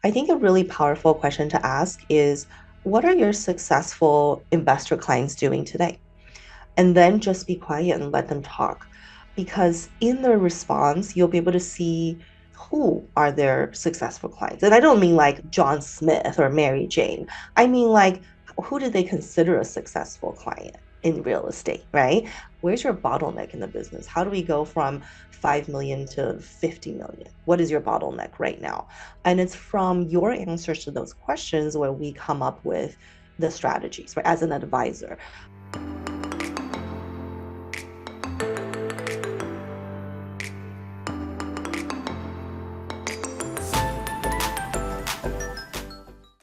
I think a really powerful question to ask is, what are your successful investor clients doing today? And then just be quiet and let them talk. Because in their response, you'll be able to see who are their successful clients. And I don't mean like John Smith or Mary Jane. I mean like, who do they consider a successful client in real estate, right? Where's your bottleneck in the business? How do we go from 5 million to 50 million? What is your bottleneck right now? And it's from your answers to those questions where we come up with the strategies, right? As an advisor.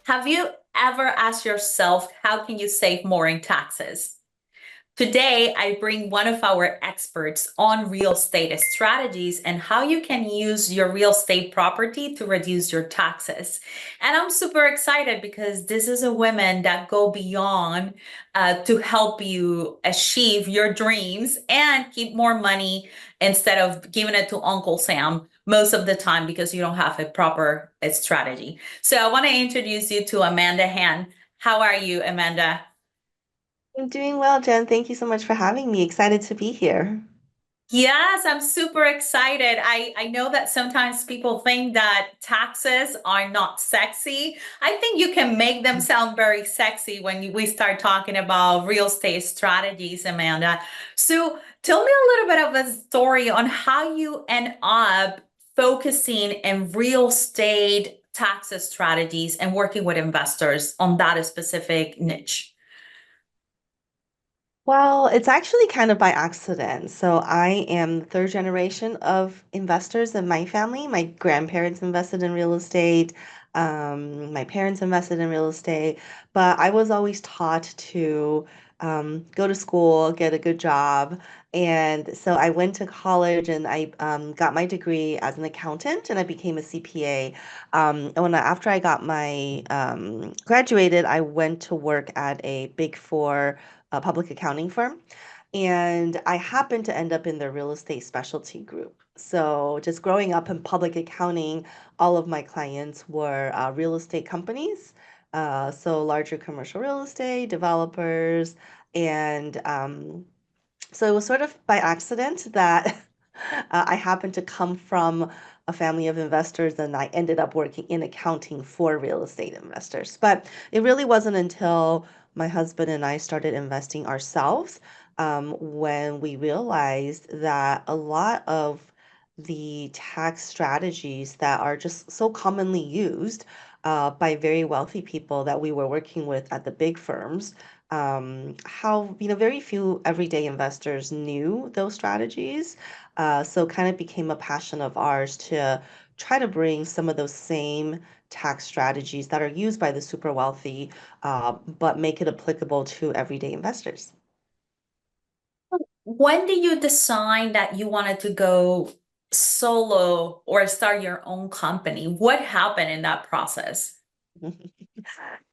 Have you ever asked yourself, how can you save more in taxes? Today, I bring one of our experts on real estate strategies and how you can use your real estate property to reduce your taxes. And I'm super excited because this is a woman that go beyond to help you achieve your dreams and keep more money instead of giving it to Uncle Sam most of the time because you don't have a proper strategy. So I want to introduce you to Amanda Han. How are you, Amanda? I'm doing well, Jen. Thank you so much for having me. Excited to be here. Yes, I'm super excited. I know that sometimes people think that taxes are not sexy. I think you can make them sound very sexy when we start talking about real estate strategies, Amanda. So tell me a little bit of a story on how you end up focusing in real estate taxes strategies and working with investors on that specific niche. Well, it's actually kind of by accident. So I am the third generation of investors in my family. My grandparents invested in real estate. My parents invested in real estate, but I was always taught to go to school, get a good job. And so I went to college and I got my degree as an accountant and I became a CPA. After I got my graduated, I went to work at a Big Four a public accounting firm. And I happened to end up in the real estate specialty group. So, just growing up in public accounting, all of my clients were real estate companies. So, larger commercial real estate, developers. And so, it was sort of by accident that I happened to come from a family of investors and I ended up working in accounting for real estate investors. But it really wasn't until my husband and I started investing ourselves when we realized that a lot of the tax strategies that are just so commonly used by very wealthy people that we were working with at the big firms, how, very few everyday investors knew those strategies. So kind of became a passion of ours to try to bring some of those same tax strategies that are used by the super wealthy, but make it applicable to everyday investors. When did you decide that you wanted to go solo or start your own company? What happened in that process?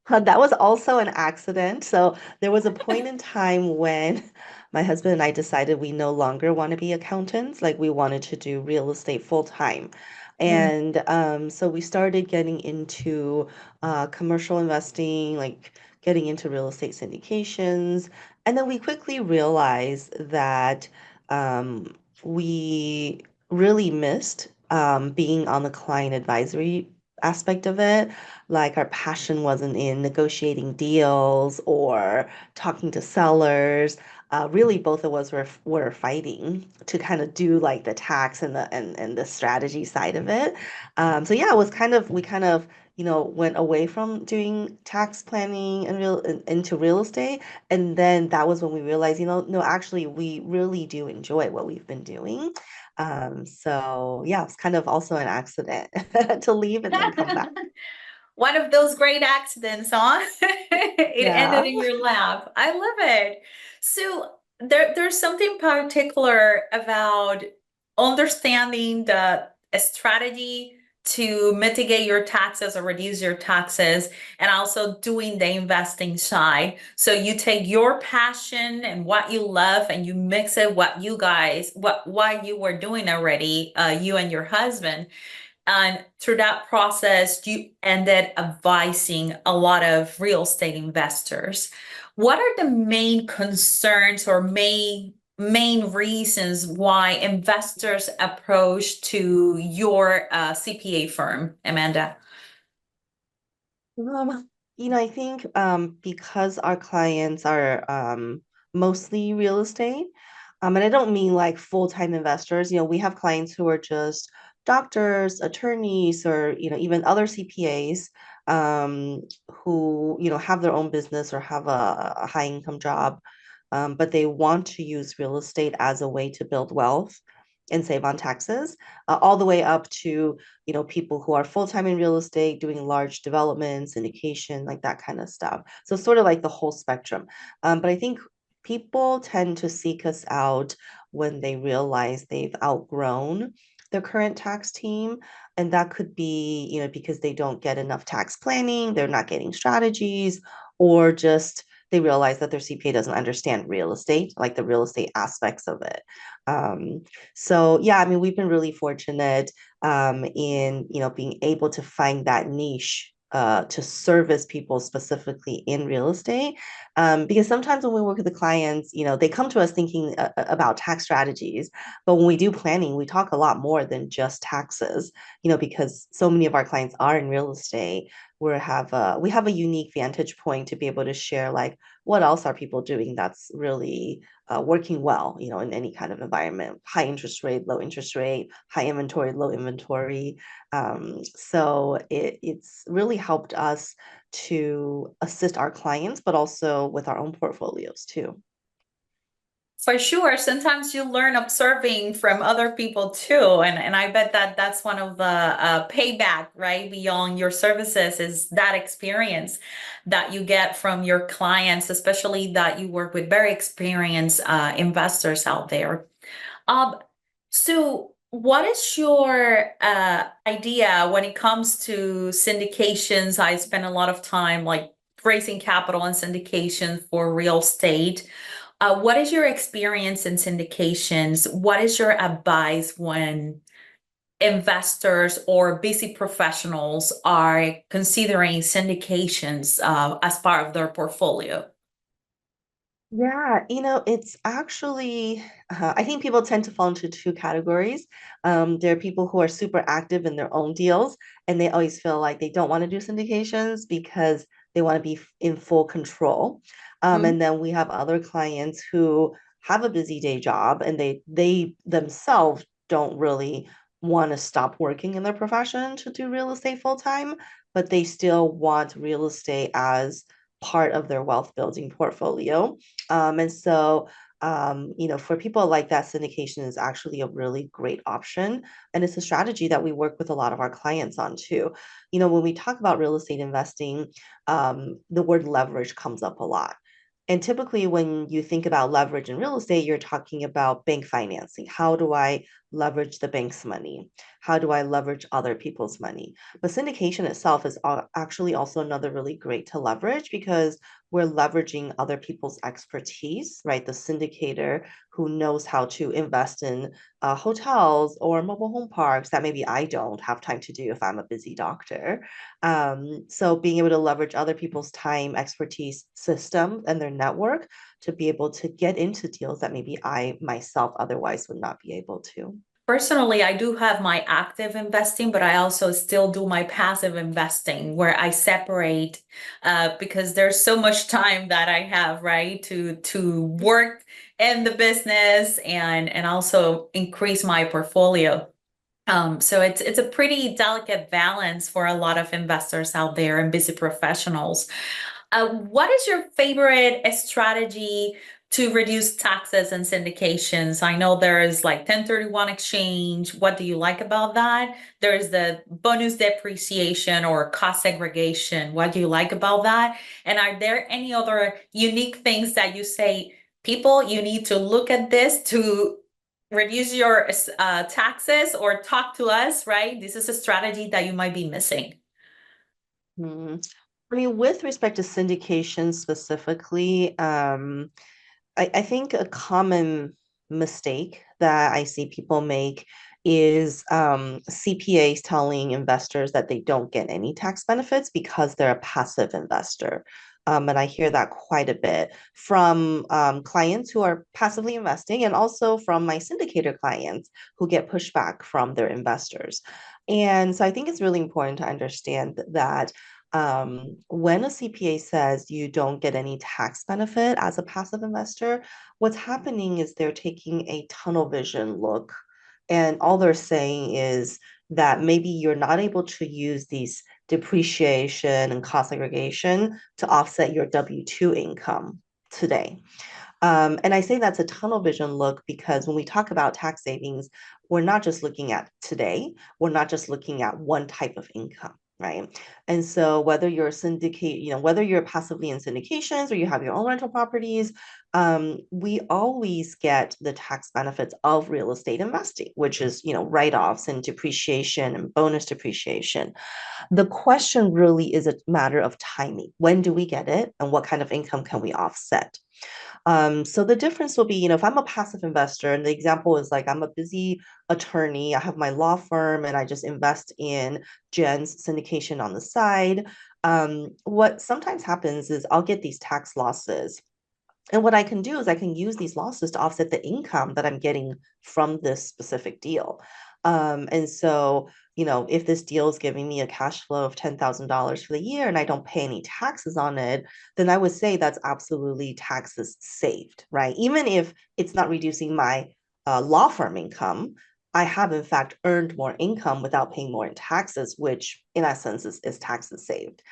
That was also an accident. So there was a point in time when my husband and I decided we no longer want to be accountants, like we wanted to do real estate full time. Mm. And so we started getting into commercial investing, like getting into real estate syndications. And then we quickly realized that we really missed being on the client advisory aspect of it. Like our passion wasn't in negotiating deals or talking to sellers. Really, both of us were fighting to kind of do like the tax and the strategy side of it. So yeah, it was kind of we kind of went away from doing tax planning and into real estate, and then that was when we realized no, actually we really do enjoy what we've been doing. So yeah, it's kind of also an accident to leave and then come back. One of those great accidents, huh? It ended Yeah. in your lap. I love it. So there's something particular about understanding the strategy to mitigate your taxes or reduce your taxes and also doing the investing side. So you take your passion and what you love and you mix it what you guys what you were doing already, you and your husband, And through that process, you ended advising a lot of real estate investors. What are the main concerns or main reasons why investors approach to your CPA firm, Amanda? Um, I think because our clients are mostly real estate, and I don't mean like full-time investors. We have clients who are just doctors, attorneys, or even other CPAs who have their own business or have a high income job, but they want to use real estate as a way to build wealth and save on taxes, all the way up to people who are full-time in real estate doing large developments, syndication, like that kind of stuff. So sort of like the whole spectrum. But I think people tend to seek us out when they realize they've outgrown their current tax team. And that could be, because they don't get enough tax planning, they're not getting strategies, or just they realize that their CPA doesn't understand real estate, like the real estate aspects of it. Um, so yeah, I mean, we've been really fortunate in being able to find that niche to service people specifically in real estate. Because sometimes when we work with the clients, they come to us thinking about tax strategies, but when we do planning, we talk a lot more than just taxes. Because so many of our clients are in real estate. We have a unique vantage point to be able to share like what else are people doing that's really working well, in any kind of environment, high interest rate, low interest rate, high inventory, low inventory. So it's really helped us to assist our clients, but also with our own portfolios too. For sure. Sometimes you learn observing from other people too. And I bet that that's one of the payback, right? Beyond your services is that experience that you get from your clients, especially that you work with very experienced investors out there. Um, so what is your idea when it comes to syndications? I spend a lot of time like raising capital and syndication for real estate. What is your experience in syndications? What is your advice when investors or busy professionals are considering syndications as part of their portfolio? Yeah, it's actually, I think people tend to fall into two categories. There are people who are super active in their own deals, and they always feel like they don't want to do syndications because they want to be in full control. And then we have other clients who have a busy day job, and they themselves don't really want to stop working in their profession to do real estate full time, but they still want real estate as part of their wealth building portfolio. And so, for people like that, syndication is actually a really great option. And it's a strategy that we work with a lot of our clients on too. When we talk about real estate investing, the word leverage comes up a lot. And typically, when you think about leverage in real estate, you're talking about bank financing. How do I leverage the bank's money? How do I leverage other people's money? But syndication itself is actually also another really great to leverage because we're leveraging other people's expertise, right? The syndicator who knows how to invest in hotels or mobile home parks that maybe I don't have time to do if I'm a busy doctor. So being able to leverage other people's time, expertise, system, and their network to be able to get into deals that maybe I myself otherwise would not be able to. Personally, I do have my active investing, but I also still do my passive investing where I separate because there's so much time that I have, right, to work in the business and also increase my portfolio. So it's a pretty delicate balance for a lot of investors out there and busy professionals. What is your favorite strategy to reduce taxes and syndications? I know there is like 1031 exchange. What do you like about that? There's the bonus depreciation or cost segregation. What do you like about that? And are there any other unique things that you say, people, you need to look at this to reduce your taxes or talk to us, right? This is a strategy that you might be missing. Hmm. I mean, with respect to syndication specifically, I think a common mistake that I see people make is CPAs telling investors that they don't get any tax benefits because they're a passive investor. And I hear that quite a bit from clients who are passively investing and also from my syndicator clients who get pushback from their investors. And so I think it's really important to understand that when a CPA says you don't get any tax benefit as a passive investor, what's happening is they're taking a tunnel vision look. And all they're saying is that maybe you're not able to use these depreciation and cost segregation to offset your W-2 income today. And I say that's a tunnel vision look because when we talk about tax savings, we're not just looking at today, we're not just looking at one type of income. Right. And so whether you're whether you're passively in syndications or you have your own rental properties, we always get the tax benefits of real estate investing, which is, write-offs and depreciation and bonus depreciation. The question really is a matter of timing. When do we get it and what kind of income can we offset? So the difference will be, if I'm a passive investor, and the example is like I'm a busy attorney, I have my law firm, and I just invest in Jen's syndication on the side. What sometimes happens is I'll get these tax losses. And what I can do is I can use these losses to offset the income that I'm getting from this specific deal. And so, if this deal is giving me a cash flow of $10,000 for the year and I don't pay any taxes on it, then I would say that's absolutely taxes saved, right? Even if it's not reducing my law firm income, I have in fact earned more income without paying more in taxes, which in essence is taxes saved.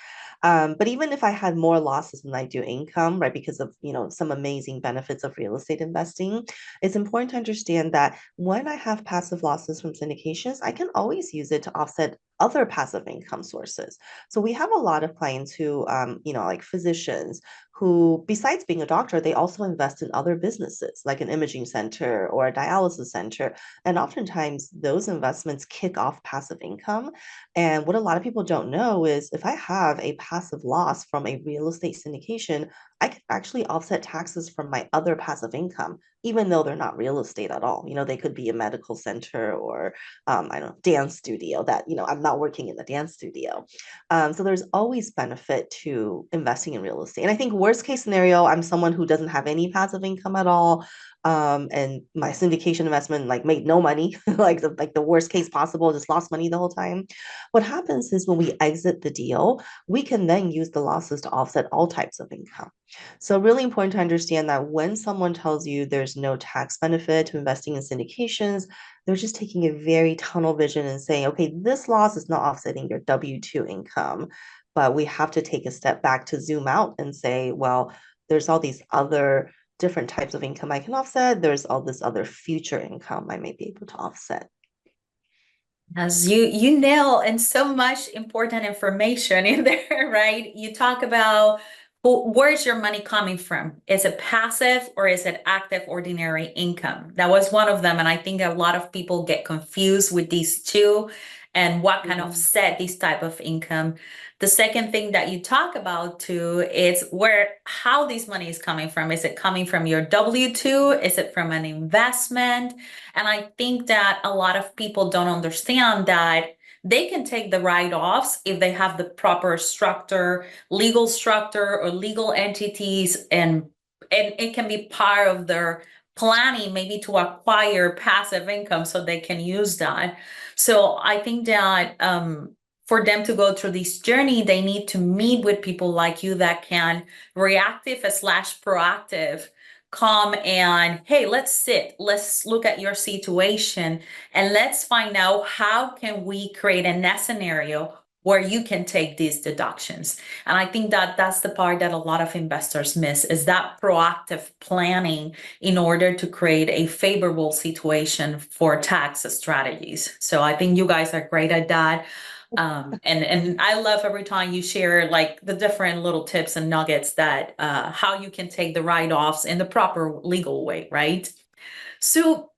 But even if I had more losses than I do income, right, because of some amazing benefits of real estate investing, it's important to understand that when I have passive losses from syndications, I can always use it to offset other passive income sources. So we have a lot of clients who, like physicians, who, besides being a doctor, they also invest in other businesses, like an imaging center or a dialysis center. And oftentimes those investments kick off passive income. And what a lot of people don't know is if I have a passive loss from a real estate syndication, I can actually offset taxes from my other passive income, even though they're not real estate at all. They could be a medical center or, I don't know, dance studio that, I'm not working in the dance studio. So there's always benefit to investing in real estate. And I think worst case scenario, I'm someone who doesn't have any passive income at all. And my syndication investment like made no money, like the worst case possible, just lost money the whole time. What happens is when we exit the deal, we can then use the losses to offset all types of income. So really important to understand that when someone tells you there's no tax benefit to investing in syndications, they're just taking a very tunnel vision and saying, okay, this loss is not offsetting your W-2 income, but we have to take a step back to zoom out and say, well, there's all these other different types of income I can offset. There's all this other future income I may be able to offset. As you nail and so much important information in there, right? You talk about where's your money coming from? Is it passive or is it active ordinary income? That was one of them. And I think a lot of people get confused with these two and what kind of set this type of income. The second thing that you talk about too is how this money is coming from. Is it coming from your W-2? Is it from an investment? And I think that a lot of people don't understand that they can take the write-offs if they have the proper structure, legal structure or legal entities, and it can be part of their planning maybe to acquire passive income so they can use that. So I think that for them to go through this journey, they need to meet with people like you that can reactive slash proactive come and, hey, let's sit, let's look at your situation, and let's find out how can we create a net scenario where you can take these deductions. And I think that that's the part that a lot of investors miss, is that proactive planning in order to create a favorable situation for tax strategies. So I think you guys are great at that. And I love every time you share like the different little tips and nuggets that how you can take the write-offs in the proper legal way, right? So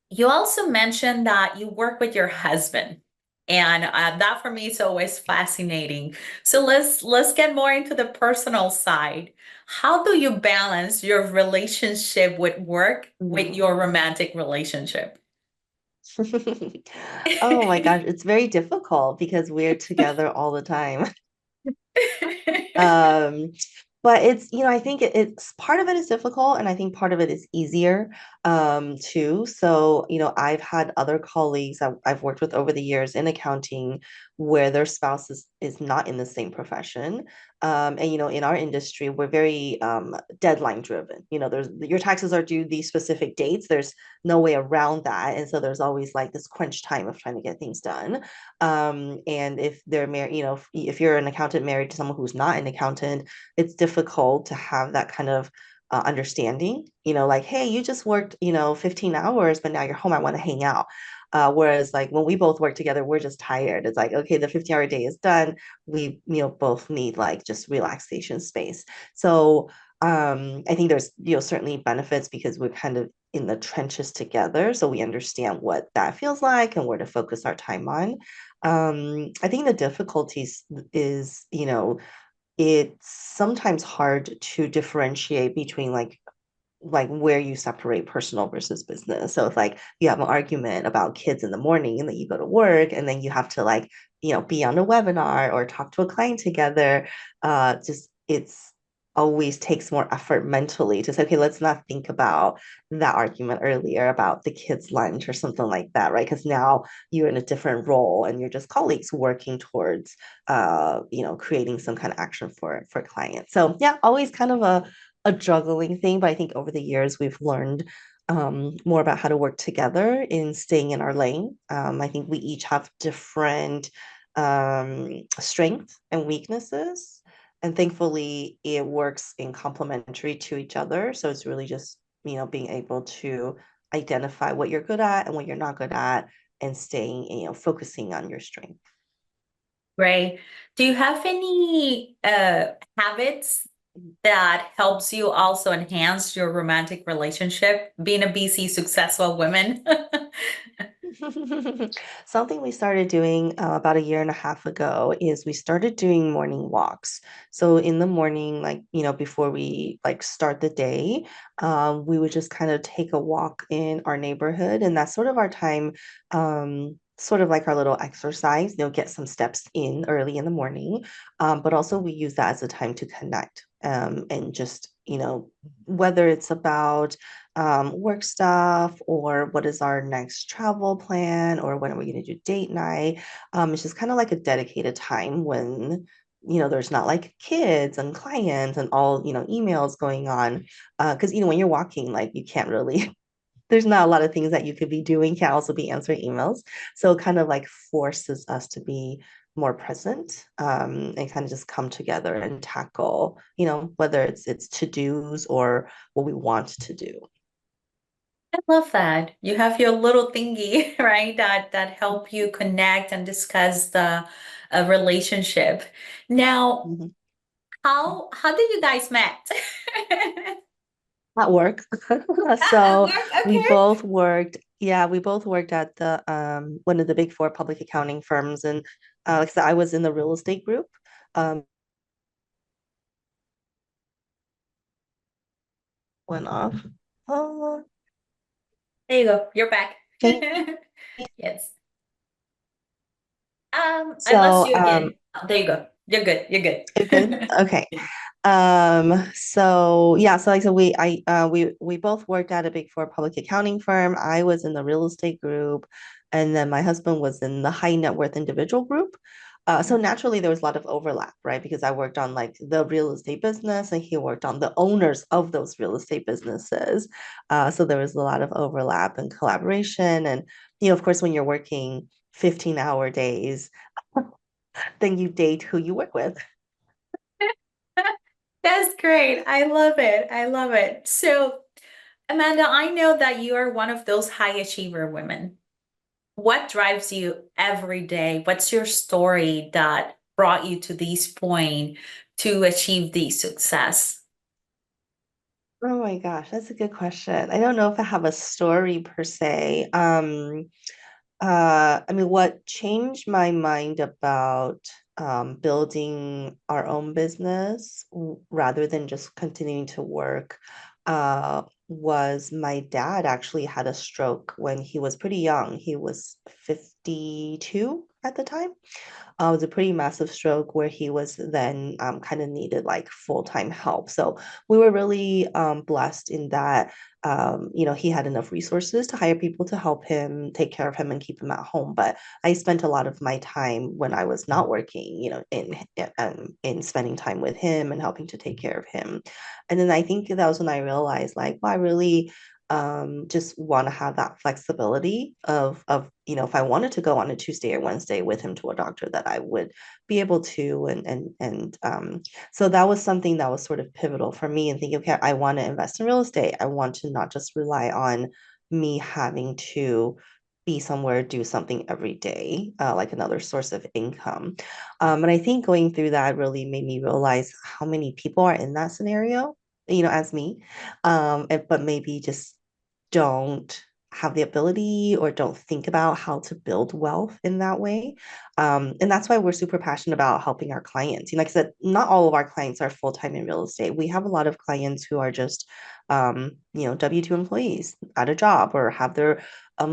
you also mentioned that you work with your husband, and that for me is always fascinating. So let's get more into the personal side. How do you balance your relationship with work with Mhm. your romantic relationship? Oh my gosh, it's very difficult because we're together all the time. Um, but I think it's part of it is difficult, and I think part of it is easier too. So, I've had other colleagues I've worked with over the years in accounting where their spouse is not in the same profession. And in our industry, we're very deadline driven. There's your taxes are due these specific dates. There's no way around that. And so there's always like this crunch time of trying to get things done. And if they're married, if you're an accountant married to someone who's not an accountant, it's difficult to have that kind of understanding, like, hey, you just worked, 15 hours, but now you're home. I want to hang out. Whereas like when we both work together, we're just tired. It's like, okay, the 50-hour day is done. We, both need like just relaxation space. So I think there's, certainly benefits because we're kind of in the trenches together. So we understand what that feels like and where to focus our time on. I think the difficulties is, it's sometimes hard to differentiate between like where you separate personal versus business. So if like you have an argument about kids in the morning and then you go to work and then you have to like, be on a webinar or talk to a client together, just it's always takes more effort mentally to say, okay, let's not think about that argument earlier about the kids' lunch or something like that, right? Because now you're in a different role and you're just colleagues working towards creating some kind of action for clients. So yeah, always kind of a juggling thing, but I think over the years we've learned more about how to work together in staying in our lane. I think we each have different strengths and weaknesses, and thankfully it works in complementary to each other. So it's really just being able to identify what you're good at and what you're not good at, and staying focusing on your strength. Right. Do you have any habits that helps you also enhance your romantic relationship, being a busy, successful woman? Something we started doing about a year and a half ago is we started doing morning walks. So in the morning, like, before we like start the day, we would just kind of take a walk in our neighborhood. And that's sort of our time, sort of like our little exercise, get some steps in early in the morning. But also we use that as a time to connect, and just, whether it's about work stuff or what is our next travel plan or when are we going to do date night. It's just kind of like a dedicated time when there's not like kids and clients and all emails going on, because when you're walking, like, you can't really there's not a lot of things that you could be doing, can also be answering emails. So it kind of like forces us to be more present, and kind of just come together and tackle, whether it's to-dos or what we want to do. I love that. You have your little thingy, right? That help you connect and discuss the relationship. Now, Mhm. how did you guys met? At work. At So work, we okay. both worked, yeah, we both worked at the one of the big four public accounting firms. And like I said, I was in the real estate group. Um, went off. Oh, There you go. You're back. okay. Yes. I lost So you again. Oh, there you go. You're good. You're you're good. good. Okay. So yeah, so like I said, we both worked at a big four public accounting firm. I was in the real estate group, and then my husband was in the high net worth individual group. So naturally there was a lot of overlap, right? Because I worked on like the real estate business and he worked on the owners of those real estate businesses. So there was a lot of overlap and collaboration. And of course, when you're working 15-hour days, then you date who you work with. That's great. I love it. I love it. So, Amanda, I know that you are one of those high achiever women. What drives you every day? What's your story that brought you to this point to achieve this success? Oh my gosh, that's a good question. I don't know if I have a story per se. I mean, what changed my mind about building our own business rather than just continuing to work? was my dad actually had a stroke when he was pretty young. He was 52 at the time. It was a pretty massive stroke where he was then kind of needed like full-time help. So we were really blessed in that he had enough resources to hire people to help him, take care of him, and keep him at home. But I spent a lot of my time when I was not working, in spending time with him and helping to take care of him. And then I think that was when I realized, like, well, I really just want to have that flexibility of if I wanted to go on a Tuesday or Wednesday with him to a doctor, that I would be able to. And so that was something that was sort of pivotal for me, and thinking, okay, I want to invest in real estate. I want to not just rely on me having to be somewhere, do something every day, like another source of income. And I think going through that really made me realize how many people are in that scenario, as me, but maybe just don't have the ability or don't think about how to build wealth in that way. And that's why we're super passionate about helping our clients. Like I said, not all of our clients are full-time in real estate. We have a lot of clients who are just, W-2 employees at a job or have their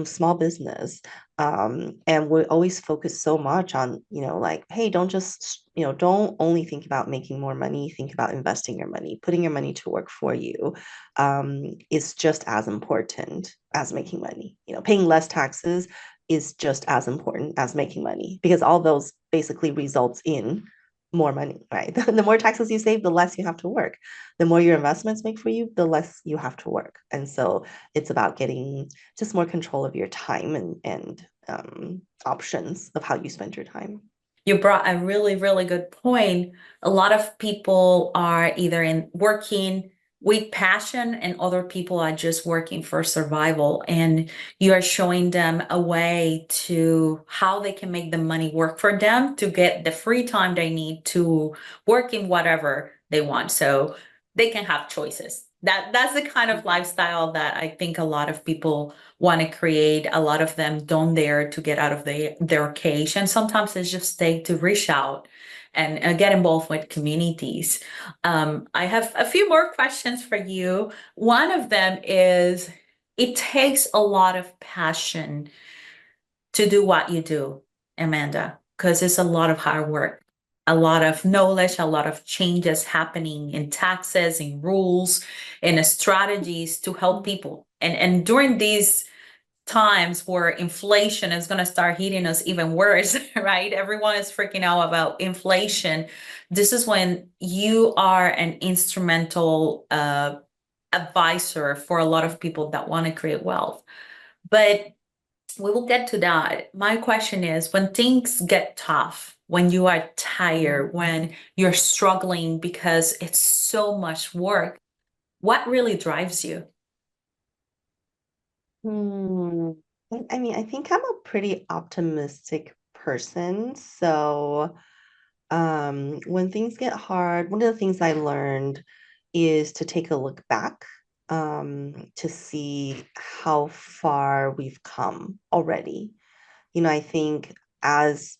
small business. And we always focus so much on, like, hey, don't just, don't only think about making more money, think about investing your money, putting your money to work for you, is just as important as making money. Paying less taxes is just as important as making money, because all those basically results in more money, right? The more taxes you save, the less you have to work. The more your investments make for you, the less you have to work. And so it's about getting just more control of your time and options of how you spend your time. You brought a really, really good point. A lot of people are either in working with passion, and other people are just working for survival. And you are showing them a way to how they can make the money work for them to get the free time they need to work in whatever they want. So they can have choices. That's the kind of lifestyle that I think a lot of people want to create. A lot of them don't dare to get out of their cage, and sometimes it's just take to reach out and get involved with communities. I have a few more questions for you. One of them is, it takes a lot of passion to do what you do, Amanda, because it's a lot of hard work, a lot of knowledge, a lot of changes happening in taxes, in rules, in strategies to help people. And during these times where inflation is going to start hitting us even worse, right? Everyone is freaking out about inflation. This is when you are an instrumental advisor for a lot of people that want to create wealth. But we will get to that. My question is, when things get tough, when you are tired, when you're struggling because it's so much work, what really drives you? Hmm. I mean, I think I'm a pretty optimistic person. So, when things get hard, one of the things I learned is to take a look back, to see how far we've come already. I think as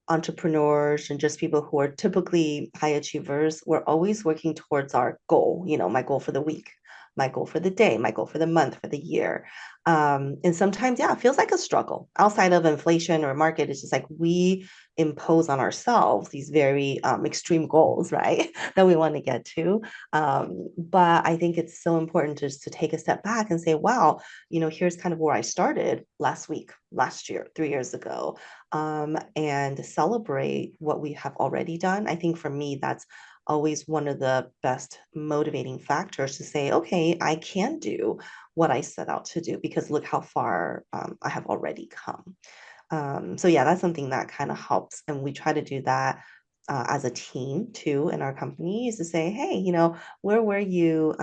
entrepreneurs and just people who are typically high achievers, we're always working towards our goal, my goal for the week, my goal for the day, my goal for the month, for the year. And sometimes, yeah, it feels like a struggle outside of inflation or market. It's just like we impose on ourselves these very extreme goals, right? That we want to get to. But I think it's so important just to take a step back and say, wow, here's kind of where I started last week, last year, 3 years ago, and celebrate what we have already done. I think for me, that's always one of the best motivating factors to say, okay, I can do what I set out to do because look how far I have already come. So yeah, that's something that kind of helps, and we try to do that as a team too in our company, is to say, hey, where were you,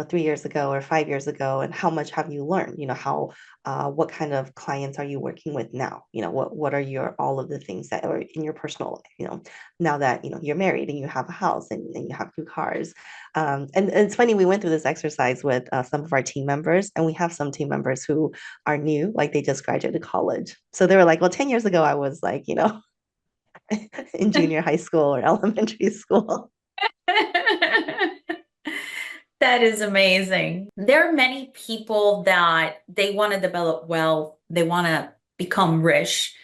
3 years ago or 5 years ago, and how much have you learned? How what kind of clients are you working with now? What are your all of the things that are in your personal life? Now that you're married and you have a house and you have two cars. And it's funny, we went through this exercise with some of our team members, and we have some team members who are new, like they just graduated college. So they were like, well, 10 years ago, I was like, in junior high school or elementary school. That is amazing. There are many people that they want to develop wealth, they want to become rich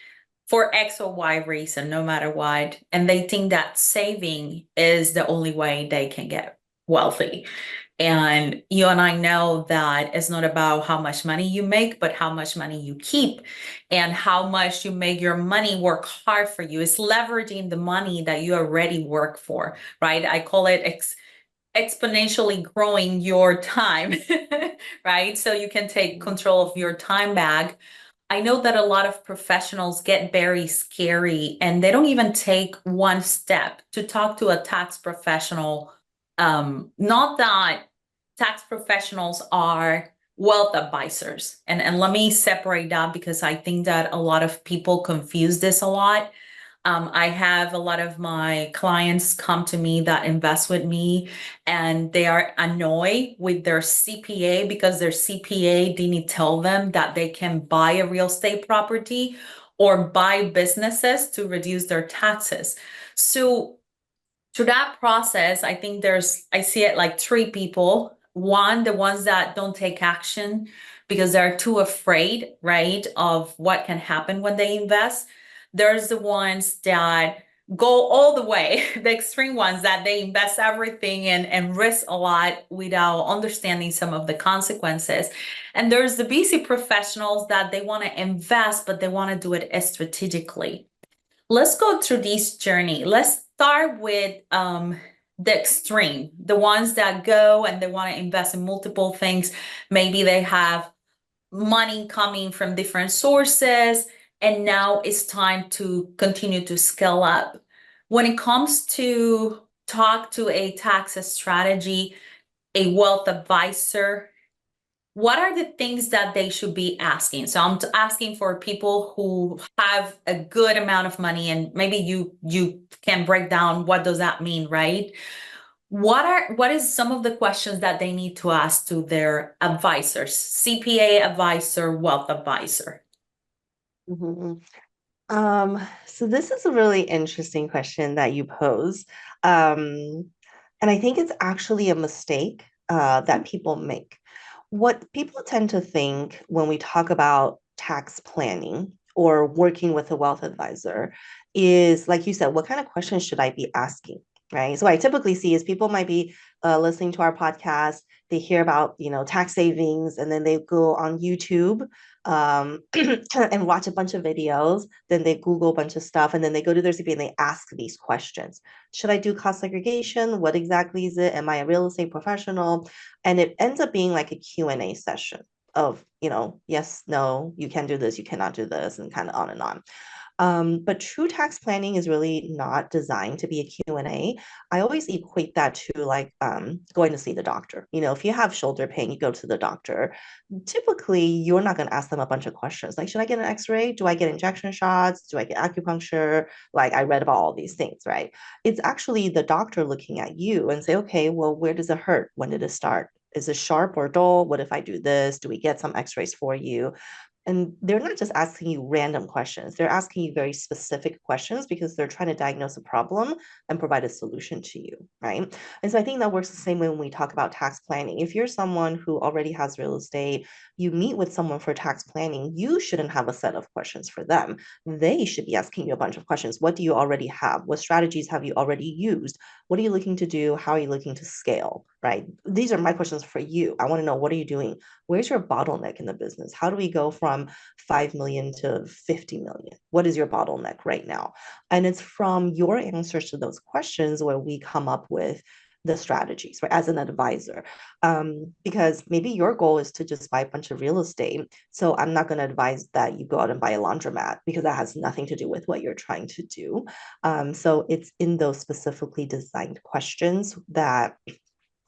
for X or Y reason, no matter what. And they think that saving is the only way they can get wealthy. And you and I know that it's not about how much money you make, but how much money you keep and how much you make your money work hard for you. It's leveraging the money that you already work for, right? I call it exponentially growing your time, right? So you can take control of your time back. I know that a lot of professionals get very scary and they don't even take one step to talk to a tax professional. Not that tax professionals are wealth advisors. And let me separate that because I think that a lot of people confuse this a lot. I have a lot of my clients come to me that invest with me and they are annoyed with their CPA because their CPA didn't tell them that they can buy a real estate property or buy businesses to reduce their taxes. So through that process, I think I see it like three people. One, the ones that don't take action because they're too afraid, right, of what can happen when they invest. There's the ones that go all the way, the extreme ones that they invest everything and risk a lot without understanding some of the consequences. And there's the busy professionals that they want to invest, but they want to do it strategically. Let's go through this journey. Let's start with the extreme, the ones that go and they want to invest in multiple things. Maybe they have money coming from different sources, and now it's time to continue to scale up. When it comes to talk to a tax strategy, a wealth advisor, what are the things that they should be asking? So I'm asking for people who have a good amount of money, and maybe you can break down what does that mean, right? What is some of the questions that they need to ask to their advisors, CPA advisor, wealth advisor? Mhm. So this is a really interesting question that you pose. Um, and I think it's actually a mistake that people make. What people tend to think when we talk about tax planning or working with a wealth advisor is, like you said, what kind of questions should I be asking? Right. So what I typically see is people might be listening to our podcast, they hear about, tax savings, and then they go on YouTube and watch a bunch of videos. Then they Google a bunch of stuff, and then they go to their CPA and they ask these questions. Should I do cost segregation? What exactly is it? Am I a real estate professional? And it ends up being like a Q&A session of, yes, no, you can do this, you cannot do this, and kind of on and on. But true tax planning is really not designed to be a Q&A. I always equate that to like going to see the doctor. If you have shoulder pain, you go to the doctor. Typically, you're not going to ask them a bunch of questions like, should I get an x-ray? Do I get injection shots? Do I get acupuncture? Like, I read about all these things, right? It's actually the doctor looking at you and say, okay, well, where does it hurt? When did it start? Is it sharp or dull? What if I do this? Do we get some x-rays for you? And they're not just asking you random questions, they're asking you very specific questions because they're trying to diagnose a problem and provide a solution to you, right? And so I think that works the same way when we talk about tax planning. If you're someone who already has real estate, you meet with someone for tax planning, you shouldn't have a set of questions for them. They should be asking you a bunch of questions. What do you already have? What strategies have you already used? What are you looking to do? How are you looking to scale, right? These are my questions for you. I want to know, what are you doing? Where's your bottleneck in the business? How do we go from 5 million to 50 million? What is your bottleneck right now? And it's from your answers to those questions where we come up with the strategies, right? As an advisor, because maybe your goal is to just buy a bunch of real estate. So I'm not going to advise that you go out and buy a laundromat because that has nothing to do with what you're trying to do. So it's in those specifically designed questions that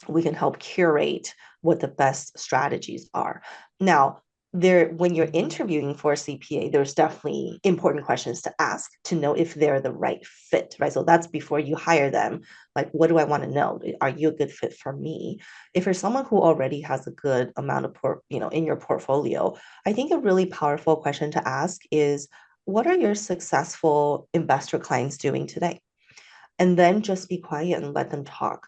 we can help curate what the best strategies are. Now, when you're interviewing for a CPA, there's definitely important questions to ask to know if they're the right fit, right? So that's before you hire them. Like, what do I want to know? Are you a good fit for me? If you're someone who already has a good amount of in your portfolio, I think a really powerful question to ask is, what are your successful investor clients doing today? And then just be quiet and let them talk.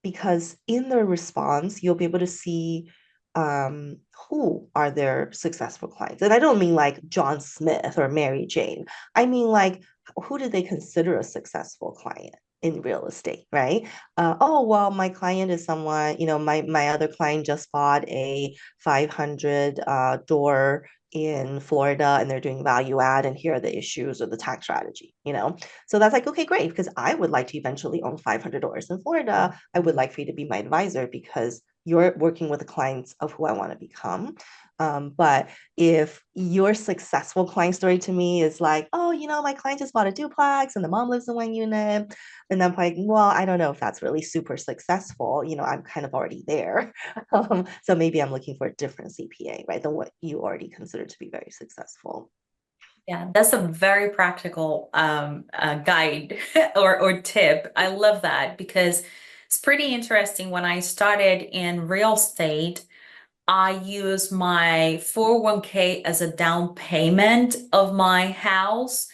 because in their response, you'll be able to see who are their successful clients. And I don't mean like John Smith or Mary Jane. I mean like who do they consider a successful client in real estate, right? Oh, well, my client is someone, my other client just bought a 500 door in Florida and they're doing value add, and here are the issues or the tax strategy. So that's like, okay, great, because I would like to eventually own 500 doors in Florida. I would like for you to be my advisor because you're working with the clients of who I want to become. But if your successful client story to me is like, oh, my client just bought a duplex and the mom lives in one unit, and I'm like, well, I don't know if that's really super successful. I'm kind of already there. So maybe I'm looking for a different CPA, right, than what you already consider to be very successful. Yeah, that's a very practical guide or tip. I love that because it's pretty interesting. When I started in real estate, I use my 401k as a down payment of my house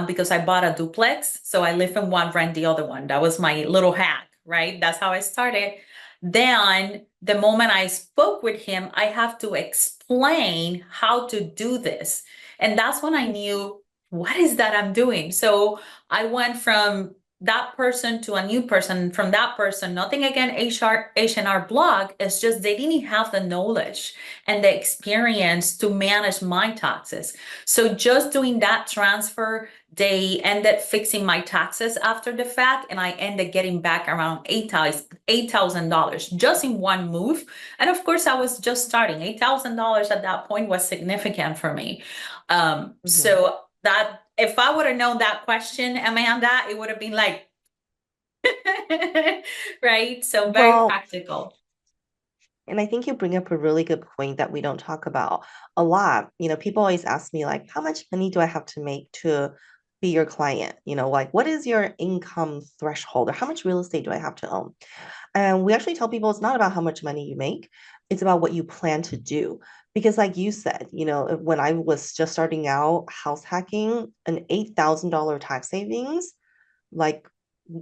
because I bought a duplex. So I live in one, rent the other one. That was my little hack, right? That's how I started. Then the moment I spoke with him, I have to explain how to do this. And that's when I knew what is that I'm doing. So I went from that person to a new person, from that person, nothing again H&R blog. It's just they didn't have the knowledge and the experience to manage my taxes. So just doing that transfer, they ended fixing my taxes after the fact, and I ended getting back around $8,000 just in one move. And of course, I was just starting. $8,000 at that point was significant for me. Mhm. So that if I would have known that question, Amanda, it would have been like, right? So very Well, practical. and I think you bring up a really good point that we don't talk about a lot. People always ask me, like, how much money do I have to make to be your client? Like, what is your income threshold, or how much real estate do I have to own? And we actually tell people it's not about how much money you make, it's about what you plan to do. Because, like you said, when I was just starting out house hacking, an $8,000 tax savings, like,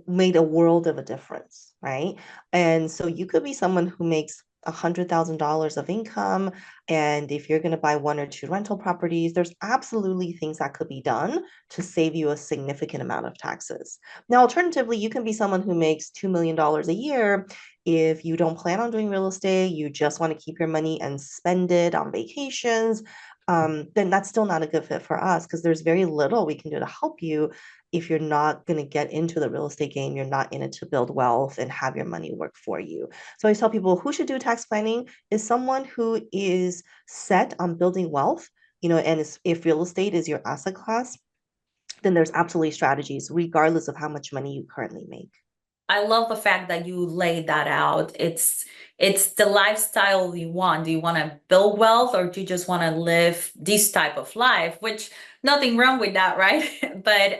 made a world of a difference, right? And so you could be someone who makes $100,000 of income. And if you're going to buy one or two rental properties, there's absolutely things that could be done to save you a significant amount of taxes. Now, alternatively, you can be someone who makes $2 million a year. If you don't plan on doing real estate, you just want to keep your money and spend it on vacations, then that's still not a good fit for us because there's very little we can do to help you if you're not going to get into the real estate game. You're not in it to build wealth and have your money work for you. So I tell people who should do tax planning is someone who is set on building wealth, and if real estate is your asset class, then there's absolutely strategies regardless of how much money you currently make. I love the fact that you laid that out. It's the lifestyle you want. Do you want to build wealth or do you just want to live this type of life? Which nothing wrong with that, right? But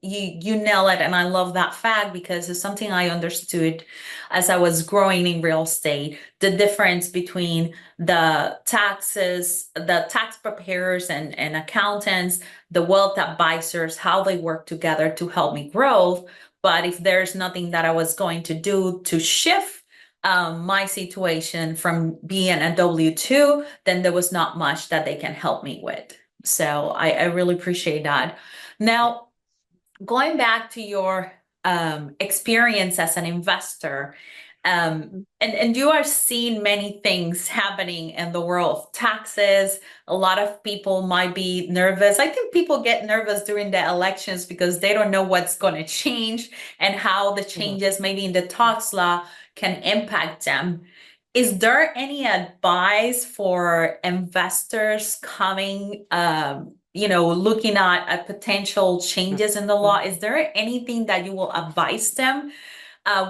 you nail it, and I love that fact because it's something I understood as I was growing in real estate. The difference between the taxes, the tax preparers and accountants, the wealth advisors, how they work together to help me grow. But if there's nothing that I was going to do to shift my situation from being a W-2, then there was not much that they can help me with. So I really appreciate that. Now, going back to your experience as an investor, and you are seeing many things happening in the world of taxes. A lot of people might be nervous. I think people get nervous during the elections because they don't know what's going to change and how the Mhm. changes maybe in the tax law can impact them. Is there any advice for investors coming, looking at potential changes in the law? Is there anything that you will advise them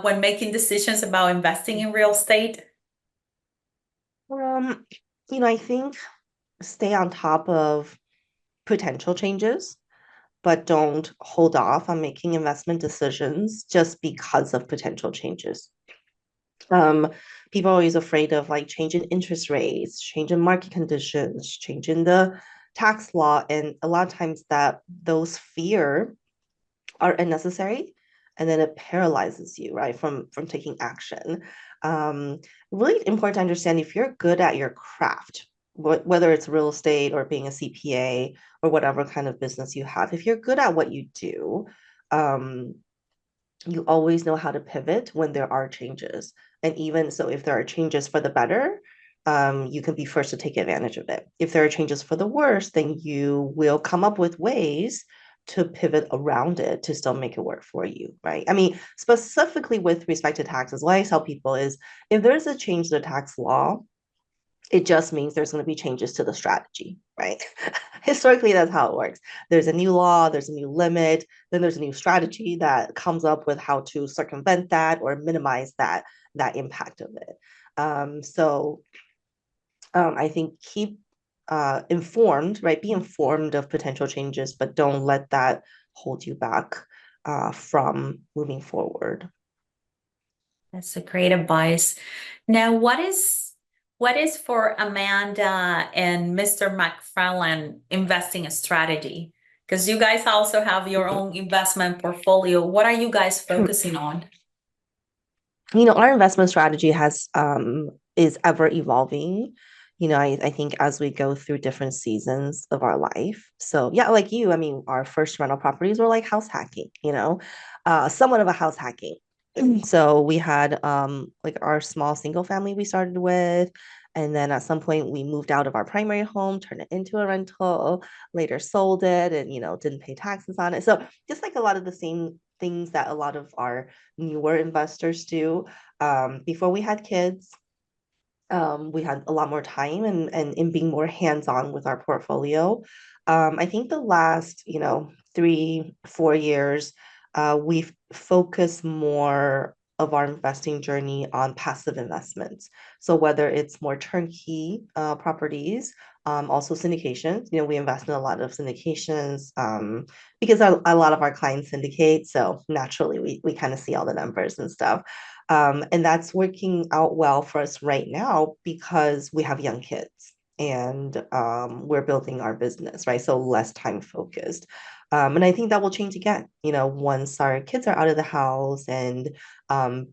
when making decisions about investing in real estate? Um, I think stay on top of potential changes, but don't hold off on making investment decisions just because of potential changes. Um, People are always afraid of like changing interest rates, changing market conditions, changing the tax law, and a lot of times that those fear are unnecessary. and then it paralyzes you, right, from taking action. Um, Really important to understand if you're good at your craft, whether it's real estate or being a CPA or whatever kind of business you have, if you're good at what you do, um, you always know how to pivot when there are changes. And even so, if there are changes for the better, you can be first to take advantage of it. If there are changes for the worse, then you will come up with ways to pivot around it to still make it work for you, right? I mean, specifically with respect to taxes, what I tell people is if there's a change to the tax law, it just means there's going to be changes to the strategy, right? Historically, that's how it works. There's a new law, there's a new limit, then there's a new strategy that comes up with how to circumvent that or minimize that impact of it. I think keep informed, right? Be informed of potential changes, but don't let that hold you back from moving forward. That's a great advice. Now, what is for Amanda and Mr. McFarland investing strategy? Because you guys also have your own investment portfolio. What are you guys focusing on? Our investment strategy has is ever evolving. I think as we go through different seasons of our life. So yeah, like you, I mean, our first rental properties were like house hacking, somewhat of a house hacking. So we had like our small single family we started with. And then at some point we moved out of our primary home, turned it into a rental, later sold it and didn't pay taxes on it. So just like a lot of the same things that a lot of our newer investors do. Before we had kids, we had a lot more time and in being more hands-on with our portfolio. I think the last, 3, 4 years, we've focused more of our investing journey on passive investments. So whether it's more turnkey properties, also syndications, we invest in a lot of syndications because a lot of our clients syndicate. So naturally, we kind of see all the numbers and stuff. And that's working out well for us right now because we have young kids and we're building our business, right? So less time focused. And I think that will change again, once our kids are out of the house and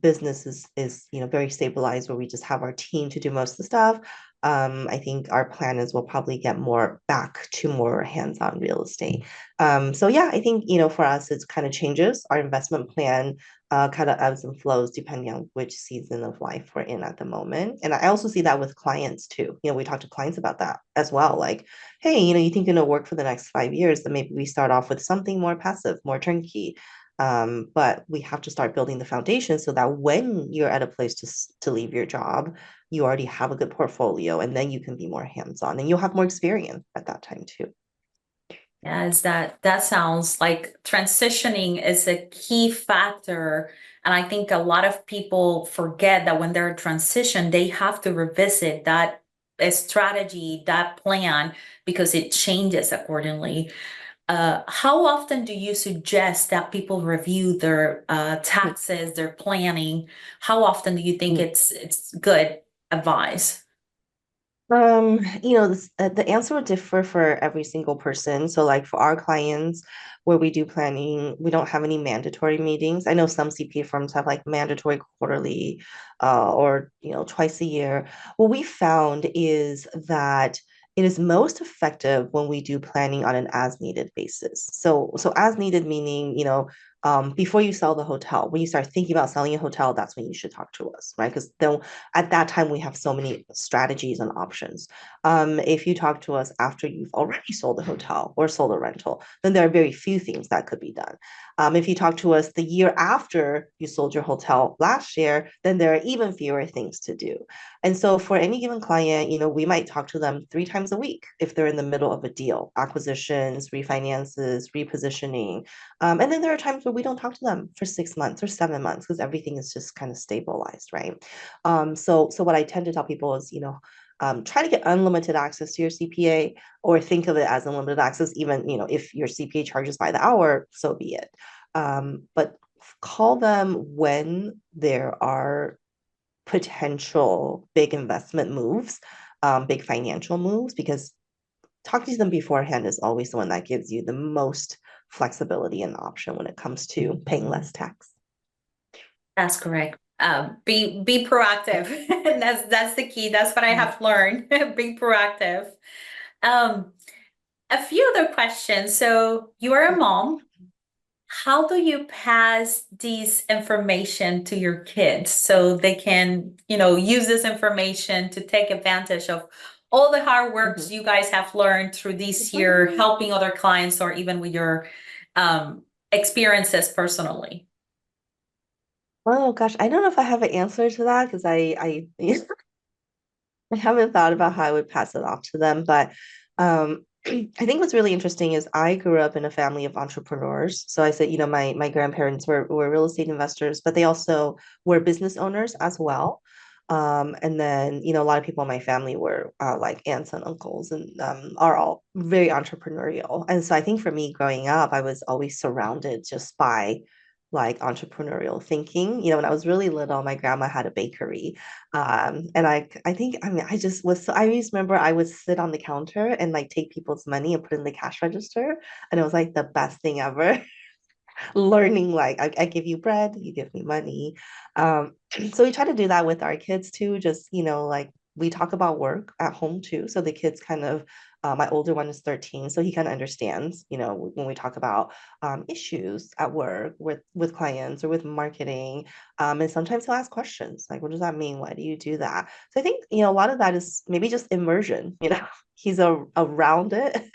business is very stabilized where we just have our team to do most of the stuff. I think our plan is we'll probably get more back to more hands-on real estate. So yeah, I think, for us, it's kind of changes. Our investment plan kind of ebbs and flows depending on which season of life we're in at the moment. And I also see that with clients too. We talk to clients about that as well. Like, hey, you think work for the next 5 years, then maybe we start off with something more passive, more turnkey. But we have to start building the foundation so that when you're at a place to leave your job, you already have a good portfolio and then you can be more hands-on and you'll have more experience at that time too. Yes, that sounds like transitioning is a key factor. And I think a lot of people forget that when they're transition, they have to revisit that strategy, that plan, because it changes accordingly. How often do you suggest that people review their taxes, their planning? How often do you think it's good advice? The answer would differ for every single person. So, like for our clients, where we do planning, we don't have any mandatory meetings. I know some CPA firms have like mandatory quarterly, or twice a year. What we found is that it is most effective when we do planning on an as needed basis. So as needed meaning, before you sell the hotel, when you start thinking about selling a hotel, that's when you should talk to us, right? Because then at that time we have so many strategies and options. If you talk to us after you've already sold a hotel or sold a rental, then there are very few things that could be done. If you talk to us the year after you sold your hotel last year, then there are even fewer things to do. And so for any given client, we might talk to them 3 times a week if they're in the middle of a deal, acquisitions, refinances, repositioning. And then there are times where we don't talk to them for 6 months or 7 months because everything is just kind of stabilized, right? So what I tend to tell people is, try to get unlimited access to your CPA or think of it as unlimited access, even, if your CPA charges by the hour, so be it. But call them when there are potential big investment moves, big financial moves, because talking to them beforehand is always the one that gives you the most flexibility and option when it comes to paying less tax. That's correct. Be proactive. That's the key. That's what I Mm-hmm. have learned. Be proactive. Um, a few other questions. So you are a mom. How do you pass these information to your kids so they can, use this information to take advantage of all the hard works you guys have learned through this year, helping other clients or even with your um, experiences personally? Oh gosh, I don't know if I have an answer to that because I haven't thought about how I would pass it off to them, but I think what's really interesting is I grew up in a family of entrepreneurs. So I said, my grandparents were real estate investors, but they also were business owners as well. And then, a lot of people in my family were like aunts and uncles and are all very entrepreneurial. And so I think for me growing up, I was always surrounded just by like entrepreneurial thinking. When I was really little, my grandma had a bakery, and I think, I mean, I just was so, I always remember I would sit on the counter and like take people's money and put it in the cash register. And it was like the best thing ever. Learning like I give you bread, you give me money. So we try to do that with our kids too. Just, like we talk about work at home too. So the kids kind of, my older one is 13, so he kind of understands, when we talk about issues at work with clients or with marketing. And sometimes he'll ask questions like, what does that mean? Why do you do that? So I think, a lot of that is maybe just immersion, he's around it.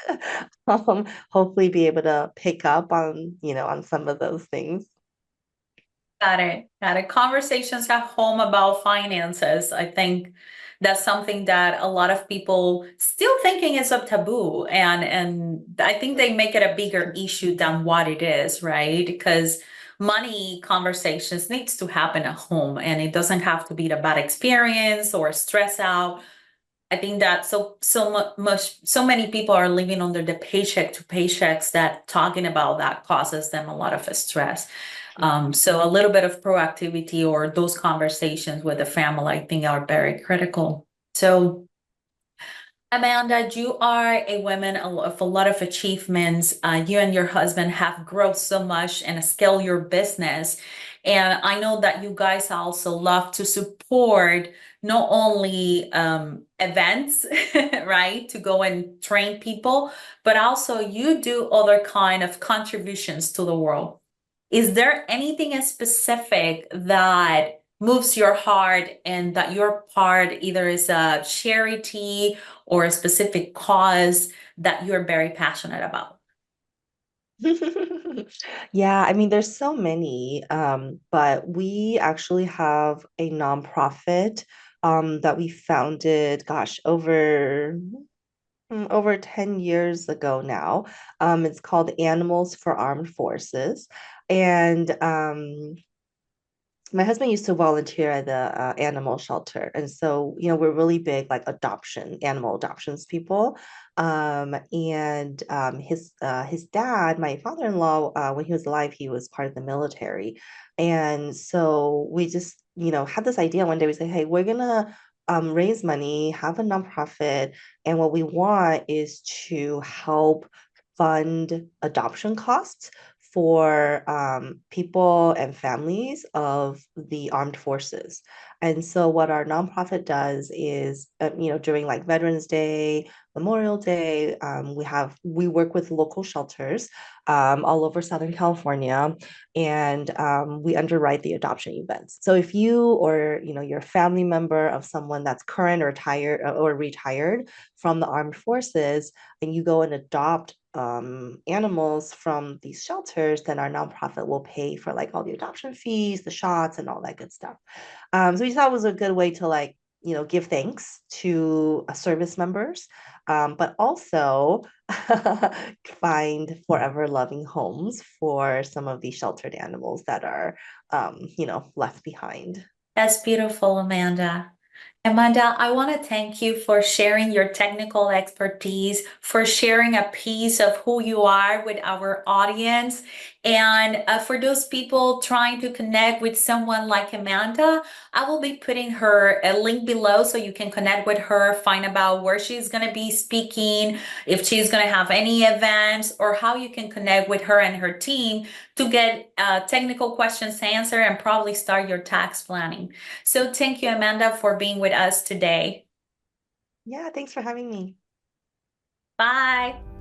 Hopefully be able to pick up on, on some of those things. Got it. Got it. Conversations at home about finances. I think that's something that a lot of people still thinking is a taboo. And I think they make it a bigger issue than what it is, right? Because money conversations needs to happen at home and it doesn't have to be a bad experience or stress out. I think that so many people are living under the paycheck to paychecks that talking about that causes them a lot of stress. So a little bit of proactivity or those conversations with the family, I think are very critical. So Amanda, you are a woman of a lot of achievements. You and your husband have grown so much and scale your business. And I know that you guys also love to support not only events, right, to go and train people, but also you do other kind of contributions to the world. Is there anything specific that moves your heart and that your part either is a charity or a specific cause that you're very passionate about? Yeah, I mean, there's so many, but we actually have a nonprofit that we founded, gosh, over 10 years ago now. It's called Animals for Armed Forces. And my husband used to volunteer at the animal shelter, and so we're really big like animal adoptions people. And his dad, my father-in-law, when he was alive, he was part of the military, and so we just had this idea one day. We said, hey, we're gonna raise money, have a nonprofit, and what we want is to help fund adoption costs for people and families of the armed forces. And so what our nonprofit does is, during like Veterans Day, Memorial Day, we work with local shelters all over Southern California, and we underwrite the adoption events. So if you or you're a family member of someone that's current or retired from the armed forces, and you go and adopt animals from these shelters, then our nonprofit will pay for like all the adoption fees, the shots, and all that good stuff. So we thought it was a good way to like, give thanks to service members, but also find forever loving homes for some of these sheltered animals that are, left behind. That's beautiful, Amanda. Amanda, I want to thank you for sharing your technical expertise, for sharing a piece of who you are with our audience. And for those people trying to connect with someone like Amanda, I will be putting her a link below so you can connect with her, find about where she's going to be speaking, if she's going to have any events, or how you can connect with her and her team to get technical questions answered and probably start your tax planning. So thank you, Amanda, for being with us today. Yeah, thanks for having me. Bye.